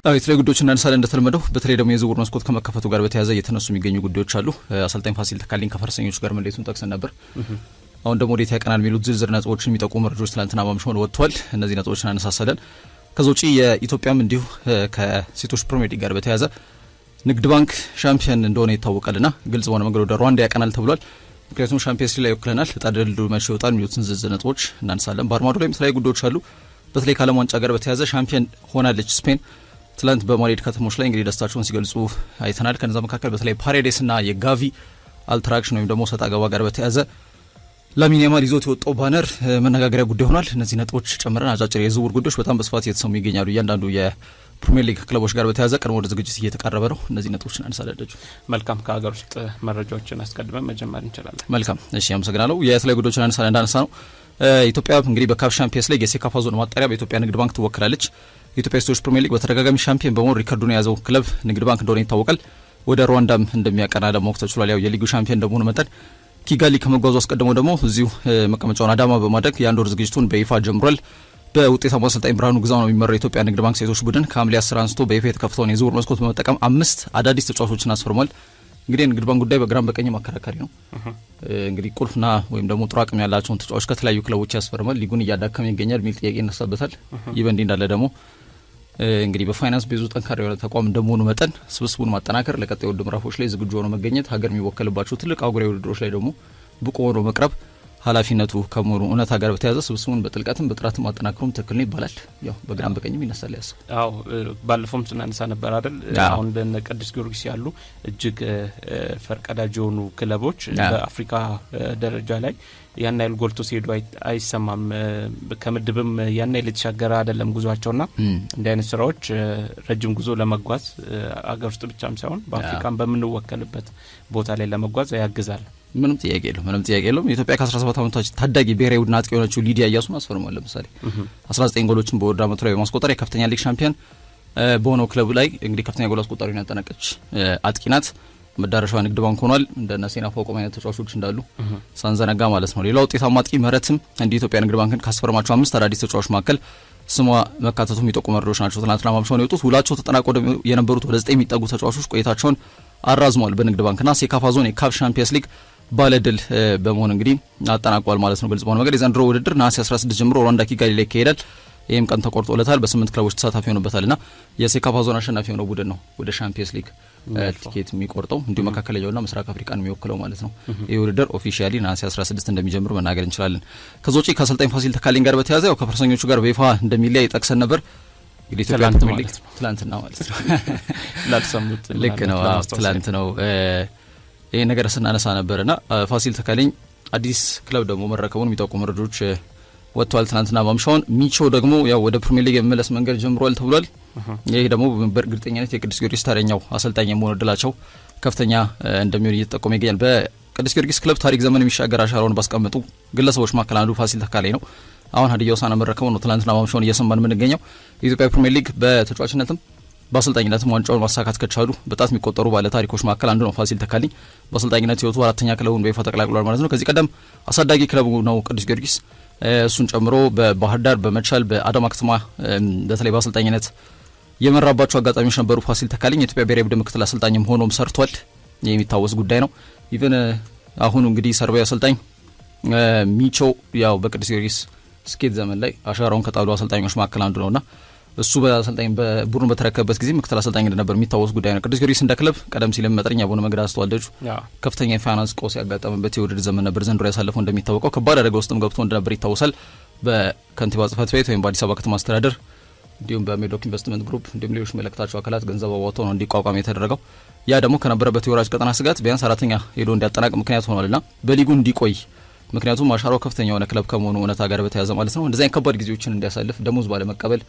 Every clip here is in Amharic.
የተለያዩ ጉዳዮችን እናነሳለን እንደተለመደው። በተለይ ደግሞ የዝውውር መስኮት ከመከፈቱ ጋር በተያያዘ እየተነሱ የሚገኙ ጉዳዮች አሉ። አሰልጣኝ ፋሲል ተካልኝ ከፈረሰኞች ጋር መለየቱን ጠቅሰን ነበር። አሁን ደግሞ ወዴት ያቀናል የሚሉት ዝርዝር ነጥቦችን የሚጠቁሙ መረጃዎች ትላንትና ማምሻውን ወጥቷል። እነዚህ ነጥቦችን እናነሳሳለን። ከዛ ውጪ የኢትዮጵያም እንዲሁ ከሴቶች ፕሪሚየር ሊግ ጋር በተያያዘ ንግድ ባንክ ሻምፒዮን እንደሆነ ይታወቃልና ግልጽ በሆነ መንገድ ወደ ሩዋንዳ ያቀናል ተብሏል። ምክንያቱም ሻምፒየንስ ሊግ ላይ ይወክለናል፣ ዕጣ ድልድሉ መቼ ይወጣል የሚሉትን ዝርዝር ነጥቦች እናነሳለን። በአርማዶ ላይ የተለያዩ ጉዳዮች አሉ። በተለይ ከዓለም ዋንጫ ጋር በተያያዘ ሻምፒዮን ሆናለች ስፔን። ትላንት በማድሪድ ከተሞች ላይ እንግዲህ ደስታቸውን ሲገልጹ አይተናል። ከነዛ መካከል በተለይ ፓሬዴስና የጋቪ አልትራክሽን ወይም ደግሞ ሰጣ ገባ ጋር በተያያዘ ላሚን ያማል ይዞት የወጣው ባነር መነጋገሪያ ጉዳይ ሆኗል። እነዚህ ነጥቦች ጨምረን አጫጭር የዝውውር ጉዳዮች በጣም በስፋት እየተሰሙ ይገኛሉ። እያንዳንዱ የፕሪሚየር ሊግ ክለቦች ጋር በተያያዘ ቀድሞ ወደ ዝግጅት እየተቃረበ ነው። እነዚህ ነጥቦችን አነሳለደጁ። መልካም፣ ከሀገር ውስጥ መረጃዎችን አስቀድመን መጀመር እንችላለን። መልካም፣ እሺ፣ አመሰግናለሁ። የተለያዩ ጉዳዮችን እንዳነሳ ነው ኢትዮጵያ እንግዲህ በካፍ ሻምፒየንስ ሊግ የሴካፋ ዞን ማጣሪያ በኢትዮጵያ ንግድ ባንክ ትወክላለች። የኢትዮጵያ ሴቶች ፕሪሚየር ሊግ በተደጋጋሚ ሻምፒዮን በመሆን ሪከርዱን የያዘው ክለብ ንግድ ባንክ እንደሆነ ይታወቃል። ወደ ሩዋንዳም እንደሚያቀና ለማወቅ ተችሏል። ያው የሊጉ ሻምፒዮን እንደመሆኑ መጠን ኪጋሊ ከመጓዙ አስቀድሞ ደግሞ እዚሁ መቀመጫውን አዳማ በማድረግ የአንድ ወር ዝግጅቱን በይፋ ጀምሯል። በውጤታማ አሰልጣኝ ብርሃኑ ግዛው ነው የሚመራው የኢትዮጵያ ንግድ ባንክ ሴቶች ቡድን ከሐምሌ 10 አንስቶ በይፋ የተከፈተውን የዝውውር መስኮት በመጠቀም 5 አዳዲስ ተጫዋቾችን አስፈርሟል። እንግዲህ ንግድ ባንክ ጉዳይ በግራም በቀኝም አከራካሪ ነው። እንግዲህ ቁልፍና ወይም ደግሞ ጥሩ አቅም ያላቸውን ተጫዋቾች ከተለያዩ ክለቦች ያስፈርማል። ሊጉን እያዳከመ ይገኛል የሚል ጥያቄ ይነሳበታል። ይህ በእንዲህ እንዳለ ደግሞ እንግዲህ በፋይናንስ ቤዙ ጠንካራ የሆነ ተቋም እንደመሆኑ መጠን ስብስቡን ማጠናከር፣ ለቀጣይ ውድድር ምዕራፎች ላይ ዝግጁ ሆኖ መገኘት፣ ሀገር የሚወከልባቸው ትልቅ አህጉራዊ ውድድሮች ላይ ደግሞ ብቁ ሆኖ መቅረብ ኃላፊነቱ ከመሆኑ እውነታ ጋር በተያያዘ ስብስቡን በጥልቀትም በጥራትም ማጠናከሩም ትክክል ነው ይባላል። ያው በግራም በቀኝም ይነሳል ያሰው። አዎ ባለፈውም ስናነሳ ነበር አይደል? አሁን እንደ ቅዱስ ጊዮርጊስ ያሉ እጅግ ፈርቀዳጅ የሆኑ ክለቦች በአፍሪካ ደረጃ ላይ ያን ያህል ጎልቶ ሲሄዱ አይሰማም። ከምድብም ያን ያህል የተሻገረ አይደለም ጉዟቸውና እንዲህ አይነት ስራዎች ረጅም ጉዞ ለመጓዝ አገር ውስጥ ብቻም ሳይሆን በአፍሪካም በምንወከልበት ቦታ ላይ ለመጓዝ ያግዛል። ምንም ጥያቄ የለውም። ኢትዮጵያ ከ17 ዓመቶች ታዳጊ ብሔራዊ ቡድን አጥቂ የሆነችው ሊዲያ እያሱን አስፈርሟል። ለምሳሌ 19 ጎሎችን በውድድር ዓመቱ ላይ በማስቆጠር የከፍተኛ ሊግ ሻምፒዮን በሆነው ክለብ ላይ እንግዲህ ከፍተኛ ጎል አስቆጣሪውን ያጠናቀች አጥቂ ናት። መዳረሻዋ ንግድ ባንክ ሆኗል። እንደ ሴና ፎቆም አይነት ተጫዋቾች እንዳሉ ሳንዘነጋ ማለት ነው። ሌላው ውጤታማ አጥቂ ምህረትም እንደ ኢትዮጵያ ንግድ ባንክን ካስፈረማቸው 5 አዳዲስ ተጫዋቾች መካከል ስሟ መካተቱ የሚጠቁሙ መረጃዎች ናቸው። ትናንትና ማምሻውን የወጡት ውላቸው ተጠናቆ የነበሩት ወደ 9 የሚጠጉ ተጫዋቾች ቆይታቸውን አራዝመዋል በንግድ ባንክና ሴካፋ ዞን የካፍ ሻምፒየንስ ሊግ ባለድል በመሆን እንግዲህ አጠናቋል ማለት ነው። ግልጽ በሆነ መንገድ የዘንድሮ ውድድር ነሐሴ 16 ጀምሮ ሩዋንዳ ኪጋሊ ላይ ይካሄዳል። ይህም ቀን ተቆርጦለታል። በ8 ክለቦች ተሳታፊ ሆኑበታልና የሴካፋ ዞን አሸናፊ የሆነው ቡድን ነው ወደ ሻምፒየንስ ሊግ ቲኬት የሚቆርጠው፣ እንዲሁ መካከለኛውና ምስራቅ አፍሪካን የሚወክለው ማለት ነው። ይህ ውድድር ኦፊሻሊ ነሐሴ 16 እንደሚጀምር መናገር እንችላለን። ከዛ ውጪ ከአሰልጣኝ ፋሲል ተካልኝ ጋር በተያያዘ ያው ከፈረሰኞቹ ጋር በይፋ እንደሚለያይ ጠቅሰን ነበር። እንግዲህ ኢትዮጵያ ትላንትና ማለት ነው ላልሰሙት ልክ ነው ትላንት ነው ይሄ ነገር ስናነሳ ነበርና ፋሲል ተካልኝ አዲስ ክለብ ደግሞ መረከቡን የሚጠቁሙ መረጃዎች ወጥቷል። ትናንትና ማምሻውን ሚቾ ደግሞ ያው ወደ ፕሪሚየር ሊግ የመለስ መንገድ ጀምሯል ተብሏል። ይሄ ደግሞ በእርግጠኛነት የቅዱስ ጊዮርጊስ ተረኛው አሰልጣኝ የመሆን እድላቸው ከፍተኛ እንደሚሆን እየተጠቆመ ይገኛል። በቅዱስ ጊዮርጊስ ክለብ ታሪክ ዘመን የሚሻገር አሻራውን ባስቀመጡ ግለሰቦች መካከል አንዱ ፋሲል ተካልኝ ነው። አሁን ሀዲያ ሆሳዕና መረከቡ ነው ትናንትና ማምሻውን እየሰማን የምንገኘው። የኢትዮጵያ ፕሪሚየር ሊግ በተጫዋችነትም በአሰልጣኝነትም ዋንጫውን ማሳካት ከቻሉ በጣት የሚቆጠሩ ባለ ታሪኮች መካከል አንዱ ነው ፋሲል ተካልኝ። በአሰልጣኝነት ህይወቱ 4ኛ ክለቡን በይፋ ተቀላቅሏል ማለት ነው። ከዚህ ቀደም አሳዳጊ ክለቡ ነው ቅዱስ ጊዮርጊስ። እሱን ጨምሮ በባህር ዳር፣ በመቻል፣ በአዳማ ከተማ በተለይ በአሰልጣኝነት የመራባቸው አጋጣሚዎች ነበሩ። ፋሲል ተካልኝ የኢትዮጵያ ብሔራዊ ቡድን ምክትል አሰልጣኝም ሆኖም ሰርቷል። የሚታወስ ጉዳይ ነው። ኢቨን አሁን እንግዲህ ሰርቢያዊ አሰልጣኝ ሚቾ ያው በቅዱስ ጊዮርጊስ ስኬት ዘመን ላይ አሻራውን ከጣሉ አሰልጣኞች መካከል አንዱ ነውና እሱ በአሰልጣኝ በቡድኑ በተረከበበት ጊዜ ምክትል አሰልጣኝ እንደነበር የሚታወስ ጉዳይ ነው። ቅዱስ ጊዮርጊስ እንደ ክለብ ቀደም ሲልም መጠነኛ በሆነ መንገድ አስተዋልደጁ ከፍተኛ የፋይናንስ ቀውስ ያጋጠመበት የውድድር ዘመን ነበር ዘንድሮ ያሳለፈው። እንደሚታወቀው ከባድ አደጋ ውስጥም ገብቶ እንደነበር ይታወሳል። በከንቲባ ጽሕፈት ቤት ወይም በአዲስ አበባ ከተማ አስተዳደር እንዲሁም በሜዶክ ኢንቨስትመንት ግሩፕ እንዲሁም ሌሎች መለክታቸው አካላት ገንዘብ አዋጥተው ነው እንዲቋቋም የተደረገው። ያ ደግሞ ከነበረበት የወራጅ ቀጠና ስጋት ቢያንስ 4ኛ ሄዶ እንዲያጠናቅ ምክንያት ሆኗልና በሊጉ እንዲቆይ ምክንያቱም አሻራው ከፍተኛ የሆነ ክለብ ከመሆኑ እውነታ ጋር በተያያዘ ማለት ነው። እንደዚህ አይነት ከባድ ጊዜዎችን እንዲያሳልፍ ደሞዝ ባለመቀበል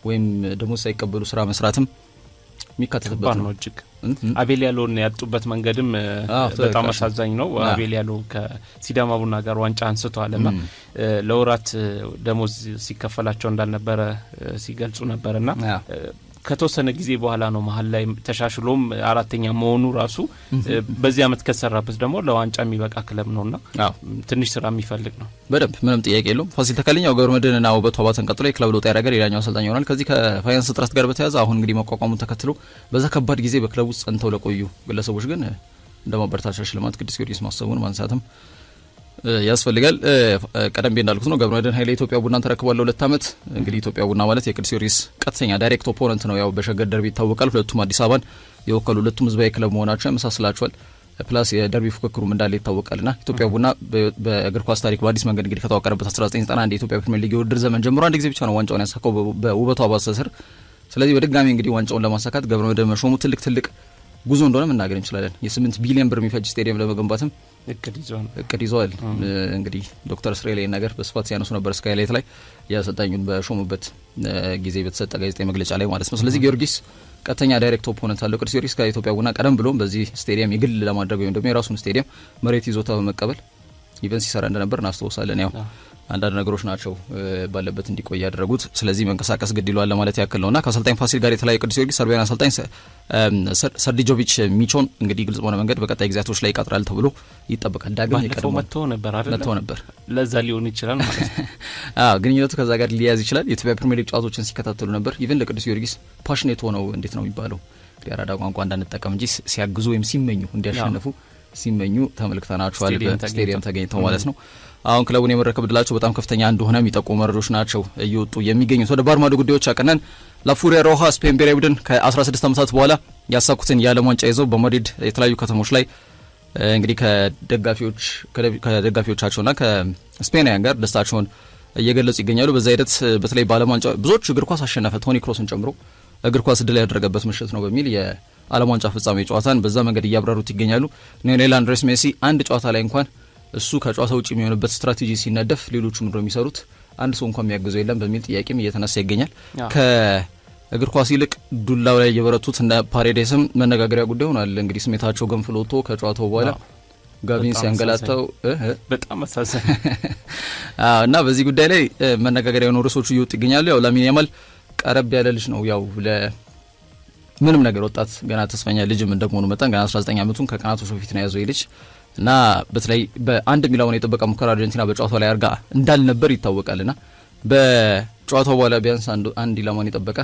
ወይም ደሞዝ ሳይቀበሉ ስራ መስራትም የሚካተትበት ነው። እጅግ አቤል ያለውን ያጡበት መንገድም በጣም አሳዛኝ ነው። አቤል ያለው ከሲዳማ ቡና ጋር ዋንጫ አንስቷልና ለወራት ደሞዝ ሲከፈላቸው እንዳልነበረ ሲገልጹ ነበርና ከተወሰነ ጊዜ በኋላ ነው መሀል ላይ ተሻሽሎም አራተኛ መሆኑ ራሱ በዚህ አመት ከሰራበት ደግሞ ለዋንጫ የሚበቃ ክለብ ነውና ትንሽ ስራ የሚፈልግ ነው። በደንብ ምንም ጥያቄ የለውም። ፋሲል ተካልኛው ገብረመድህንና ውበቱ አባተን ቀጥሎ የክለብ ለውጥ ያደረገ ሌላኛው አሰልጣኝ ይሆናል። ከዚህ ከፋይናንስ እጥረት ጋር በተያያዘ አሁን እንግዲህ መቋቋሙን ተከትሎ በዛ ከባድ ጊዜ በክለብ ውስጥ ጸንተው ለቆዩ ግለሰቦች ግን እንደ ማበረታቻ ሽልማት ቅዱስ ጊዮርጊስ ማሰቡን ማንሳትም ያስፈልጋል። ቀደም ብዬ እንዳልኩት ነው ገብረመድህን ኃይሌ ኢትዮጵያ ቡናን ተረክቧል ለ2 አመት። እንግዲህ ኢትዮጵያ ቡና ማለት የቅዱስ ጊዮርጊስ ቀጥተኛ ዳይሬክት ኦፖነንት ነው። ያው በሸገር ደርቢ ይታወቃል። ሁለቱም አዲስ አበባን የወከሉ ሁለቱም ህዝባዊ ክለብ መሆናቸው ያመሳስላቸዋል። ፕላስ የደርቢ ፉክክሩም እንዳለ ይታወቃልና ኢትዮጵያ ቡና በእግር ኳስ ታሪክ በአዲስ መንገድ እንግዲህ ከተዋቀረበት 1991 የኢትዮጵያ ፕሪሚየር ሊግ የውድድር ዘመን ጀምሮ አንድ ጊዜ ብቻ ነው ዋንጫውን ያሳካው በውበቱ አባተ ስር። ስለዚህ በድጋሚ እንግዲህ ዋንጫውን ለማሳካት ገብረመድህን መሾሙ ትልቅ ጉዞ እንደሆነ መናገር እንችላለን። የ8 ቢሊዮን ብር የሚፈጅ ስቴዲየም ለመገንባትም እቅድ ይዘዋል። እንግዲህ ዶክተር እስራኤል ነገር በስፋት ሲያነሱ ነበር ስካይላይት ላይ የአሰልጣኙን በሾሙበት ጊዜ በተሰጠ ጋዜጣዊ መግለጫ ላይ ማለት ነው። ስለዚህ ጊዮርጊስ ቀጥተኛ ዳይሬክት ኦፖነንት አለው። ቅዱስ ጊዮርጊስ ከኢትዮጵያ ቡና ቀደም ብሎም በዚህ ስቴዲየም የግል ለማድረግ ወይም ደግሞ የራሱን ስቴዲየም መሬት ይዞታ በመቀበል ኢቨንት ሲሰራ እንደነበር እናስታውሳለን። ያው አንዳንድ ነገሮች ናቸው ባለበት እንዲቆይ ያደረጉት። ስለዚህ መንቀሳቀስ ግድ ይሏል ለማለት ያክል ነውና ከአሰልጣኝ ፋሲል ጋር የተለያዩ ቅዱስ ጊዮርጊስ ሰርቢያን አሰልጣኝ ሰርዲጆቪች ሚቾን እንግዲህ ግልጽ በሆነ መንገድ በቀጣይ ጊዜያቶች ላይ ይቀጥራል ተብሎ ይጠበቃል። ዳግም ይቀጥራል መጥቶ ነበር ለዛ ሊሆን ይችላል ማለት ነው። ግንኙነቱ ከዛ ጋር ሊያዝ ይችላል። የኢትዮጵያ ፕሪሚየር ሊግ ጨዋታዎችን ሲከታተሉ ነበር። ኢቨን ለቅዱስ ጊዮርጊስ ፓሽኔት ሆነው እንዴት ነው የሚባለው እንግዲህ አራዳ ቋንቋ እንዳንጠቀም እንጂ ሲያግዙ ወይም ሲመኙ እንዲያሸንፉ ሲመኙ ተመልክተናቸዋል በስቴዲየም ተገኝተው ማለት ነው። አሁን ክለቡን የመረከብ ድላቸው በጣም ከፍተኛ እንደሆነ የሚጠቁሙ መረጃዎች ናቸው እየወጡ የሚገኙት። ወደ ባህር ማዶ ጉዳዮች አቀናን። ላፉሪያ ሮሃ ስፔን ብሔራዊ ቡድን ከ16 ዓመታት በኋላ ያሳኩትን የዓለም ዋንጫ ይዘው በማድሪድ የተለያዩ ከተሞች ላይ እንግዲህ ከደጋፊዎቻቸውና ከስፔናውያን ጋር ደስታቸውን እየገለጹ ይገኛሉ። በዛ ሂደት በተለይ በዓለም ዋንጫ ብዙዎች እግር ኳስ አሸነፈ ቶኒ ክሮስን ጨምሮ እግር ኳስ ድል ያደረገበት ምሽት ነው በሚል የዓለም ዋንጫ ፍጻሜ ጨዋታን በዛ መንገድ እያብራሩት ይገኛሉ። ሊዮኔል አንድሬስ ሜሲ አንድ ጨዋታ ላይ እንኳን እሱ ከጨዋታ ውጭ የሚሆንበት ስትራቴጂ ሲነደፍ ሌሎቹ ምንድነው የሚሰሩት አንድ ሰው እንኳን የሚያግዘው የለም በሚል ጥያቄም እየተነሳ ይገኛል። ከእግር ኳስ ይልቅ ዱላው ላይ የበረቱት እንደ ፓሬዴስም መነጋገሪያ ጉዳይ ሆኗል። እንግዲህ ስሜታቸው ገንፍሎ ወጥቶ ከጨዋታው በኋላ ጋቪን ሲያንገላታው በጣም አሳዘነ እና በዚህ ጉዳይ ላይ መነጋገሪያ የሆኑ ርዕሶቹ እየወጡ ይገኛሉ። ያው ላሚን ያማል ቀረብ ያለ ልጅ ነው። ያው ለምንም ነገር ወጣት ገና ተስፈኛ ልጅም እንደመሆኑ መጠን ገና 19 ዓመቱን ከቀናቶች በፊት ነው ያዘው ልጅ እና በተለይ በአንድ ሚላውን የጠበቀ ሙከራ አርጀንቲና በጨዋታው ላይ አርጋ እንዳልነበር ይታወቃልና በጨዋታው በኋላ ቢያንስ አንድ ኢላማን የጠበቀ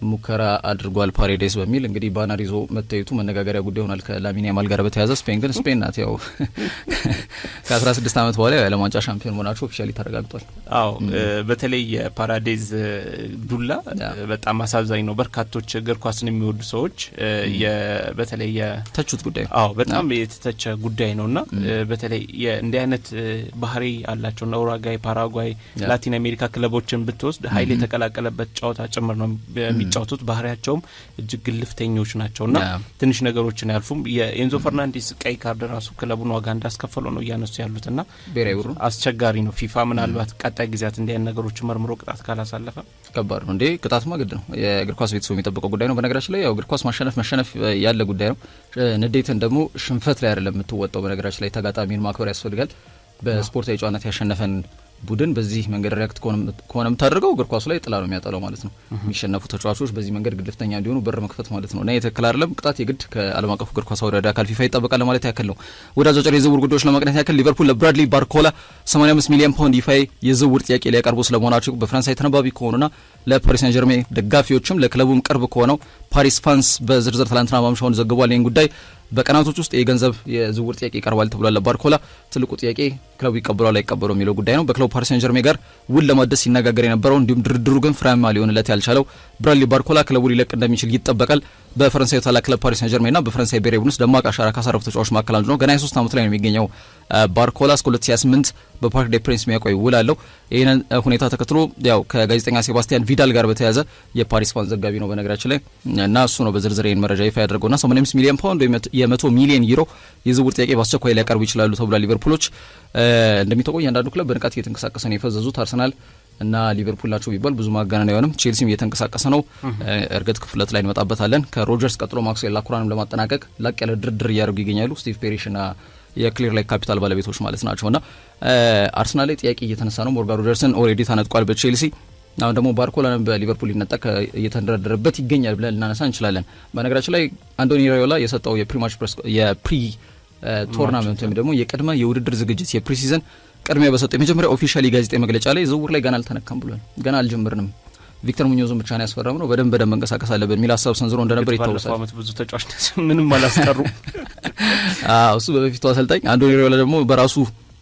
ሙከራ አድርጓል ፓሬዴስ በሚል እንግዲህ ባነር ይዞ መታየቱ መነጋገሪያ ጉዳይ ሆኗል ከላሚን ያማል ጋር በተያያዘ። ስፔን ግን ስፔን ናት። ያው ከ16 ዓመት በኋላ የዓለም ዋንጫ ሻምፒዮን መሆናቸው ኦፊሻሊ ተረጋግጧል። አዎ በተለይ የፓራዴዝ ዱላ በጣም አሳዛኝ ነው። በርካቶች እግር ኳስን የሚወዱ ሰዎች በተለይ የተቹት ጉዳይ በጣም የተተቸ ጉዳይ ነውና በተለይ እንዲህ አይነት ባህሪ አላቸው ነው ኡሩጓይ፣ ፓራጓይ፣ ላቲን አሜሪካ ክለቦችን ብትወስድ ኃይል የተቀላቀለበት ጨዋታ ጭምር ነው የሚጫወቱት። ባህሪያቸውም እጅግ ግልፍተኞች ናቸውና ትንሽ ነገሮችን ያልፉም። የኤንዞ ፈርናንዴስ ቀይ ካርድ ራሱ ክለቡን ዋጋ እንዳስከፈለው ነው እያነሱ ያሉትና አስቸጋሪ ነው። ፊፋ ምናልባት ቀጣይ ጊዜያት እንዲህ አይነት ነገሮችን መርምሮ ቅጣት ካላሳለፈ ከባድ ነው። እንዴ ቅጣትማ ግድ ነው። የእግር ኳስ ቤተሰቡ የሚጠብቀው ጉዳይ ነው። በነገራችን ላይ ያው እግር ኳስ መሸነፍ ያለ ጉዳይ ነው። ንዴትን ደግሞ ሽንፈት ላይ አይደለም የምትወጣው። በነገራችን ላይ ተጋጣሚን ማክበር ያስፈልጋል። በስፖርታዊ ጨዋነት ያሸነፈን ቡድን በዚህ መንገድ ሪያክት ከሆነ የምታደርገው እግር ኳሱ ላይ ጥላ ነው የሚያጠለው ማለት ነው። የሚሸነፉ ተጫዋቾች በዚህ መንገድ ግልፍተኛ እንዲሆኑ በር መክፈት ማለት ነው እና የትክክል አይደለም። ቅጣት የግድ ከዓለም አቀፉ እግር ኳስ አውራዳ አካል ፊፋ ይጠበቃል ማለት ያክል ነው። ወደ አጫጭር የዝውውር ጉዳዮች ለማቅናት ያክል ሊቨርፑል ለብራድሊ ባርኮላ 85 ሚሊዮን ፓውንድ ይፋ የዝውውር ጥያቄ ሊያቀርቡ ስለመሆናቸው በፈረንሳይ ተነባቢ ከሆኑና ለፓሪስ ሳን ጀርሜን ደጋፊዎችም ለክለቡም ቅርብ ከሆነው ፓሪስ ፋንስ በዝርዝር ትላንትና ማምሻውን ዘግቧል። ይህን ጉዳይ በቀናቶች ውስጥ የገንዘብ የዝውውር ጥያቄ ይቀርባል ተብሏል። ባርኮላ ትልቁ ጥያቄ ክለቡ ይቀበሏል አይቀበለው የሚለው ጉዳይ ነው። በክለቡ ፓሪስ ሳን ጀርሜን ጋር ውል ለማደስ ሲነጋገር የነበረው እንዲሁም ድርድሩ ግን ፍሬያማ ሊሆንለት ያልቻለው ብራድሊ ባርኮላ ክለቡ ሊለቅ እንደሚችል ይጠበቃል። በፈረንሳይ ታላቅ ክለብ ፓሪስ ሳን ጀርሜንና በፈረንሳይ ብሔራዊ ቡድን ውስጥ ደማቅ አሻራ ካሳረፉ ተጫዋቾች መካከል አንዱ ነው። ገና የ3 ዓመት ላይ ነው የሚገኘው ባርኮላ እስከ 2028 በፓርክ ዴ ፕሪንስ የሚያቆይ ውል አለው። ይህንን ሁኔታ ተከትሎ ያው ከጋዜጠኛ ሴባስቲያን ቪዳል ጋር በተያያዘ የፓሪስ ፋን ዘጋቢ ነው በነገራችን ላይ እና እሱ ነው በዝርዝር ይህን መረጃ ይፋ ያደርገውና 85 ሚሊዮን ፓውንድ የ100 ሚሊዮን ዩሮ የዝውውር ጥያቄ በአስቸኳይ ሊያቀርቡ ይችላሉ ተብሏል። ሊቨርፑሎች እንደሚታወቀው እያንዳንዱ ክለብ በንቃት እየተንቀሳቀሰ ነው የፈዘዙት። አርሰናል እና ሊቨርፑል ናቸው ቢባል ብዙ ማጋነን አይሆንም። ቼልሲም እየተንቀሳቀሰ ነው። እርግጥ ክፍለት ላይ እንመጣበታለን። ከሮጀርስ ቀጥሎ ማክስዌል ላኩራንም ለማጠናቀቅ ላቅ ያለ ድርድር እያደረጉ ይገኛሉ። ስቲቭ ፔሪሽና የክሊር ላይክ ካፒታል ባለቤቶች ማለት ናቸውና አርሰናል ላይ ጥያቄ እየተነሳ ነው። ሞርጋን ሮጀርስን ኦልሬዲ ተነጥቋል በቼልሲ አሁን ደግሞ ባርኮላ በሊቨርፑል ሊነጠቅ እየተንደረደረበት ይገኛል ብለን ልናነሳ እንችላለን። በነገራችን ላይ አንቶኒ ራዮላ የሰጠው የፕሪ ቶርናመንት ወይም ደግሞ የቅድመ የውድድር ዝግጅት የፕሪሲዝን ቅድሚያ በሰጠው የመጀመሪያ ኦፊሻሊ ጋዜጣዊ መግለጫ ላይ ዝውውር ላይ ገና አልተነካም ብሏል። ገና አልጀመርንም፣ ቪክተር ሙኞዝን ብቻ ነው ያስፈረም ነው፣ በደንብ መንቀሳቀስ አለብን የሚል ሀሳብ ሰንዝሮ እንደነበር ይታወሳል። ባለፈው ዓመት ብዙ ተጫዋች ምንም አላስቀሩ። እሱ በፊቱ አሰልጣኝ አንቶኒ ራዮላ ደግሞ በራሱ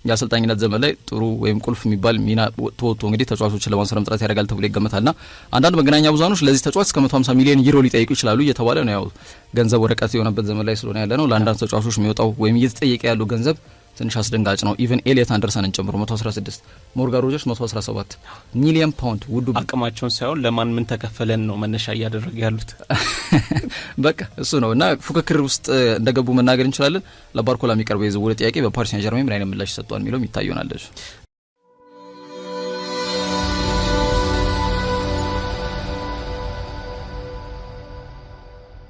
የአሰልጣኝነት ዘመን ላይ ጥሩ ወይም ቁልፍ የሚባል ሚና ተወጥቶ እንግዲህ ተጫዋቾችን ለማንሰረም ጥረት ያደርጋል ተብሎ ይገመታልና አንዳንድ መገናኛ ብዙሃኖች ለዚህ ተጫዋች እስከ 150 ሚሊዮን ዩሮ ሊጠይቁ ይችላሉ እየተባለ ነው። ያው ገንዘብ ወረቀት የሆነበት ዘመን ላይ ስለሆነ ያለ ነው። ለአንዳንድ ተጫዋቾች የሚወጣው ወይም እየተጠየቀ ያለው ገንዘብ ትንሽ አስደንጋጭ ነው። ኢቨን ኤሊየት አንደርሰንን ጨምሮ 116 ሞርጋን ሮጀርስ 117 ሚሊዮን ፓውንድ ውዱ አቅማቸውን ሳይሆን ለማን ምን ተከፈለን ነው መነሻ እያደረጉ ያሉት። በቃ እሱ ነው እና ፉክክር ውስጥ እንደገቡ መናገር እንችላለን። ለባርኮላ የሚቀርበው የዝውውር ጥያቄ በፓሪስ ሴን ጀርሜን ምን አይነት ምላሽ ሰጥቷል የሚለው ይታየናል።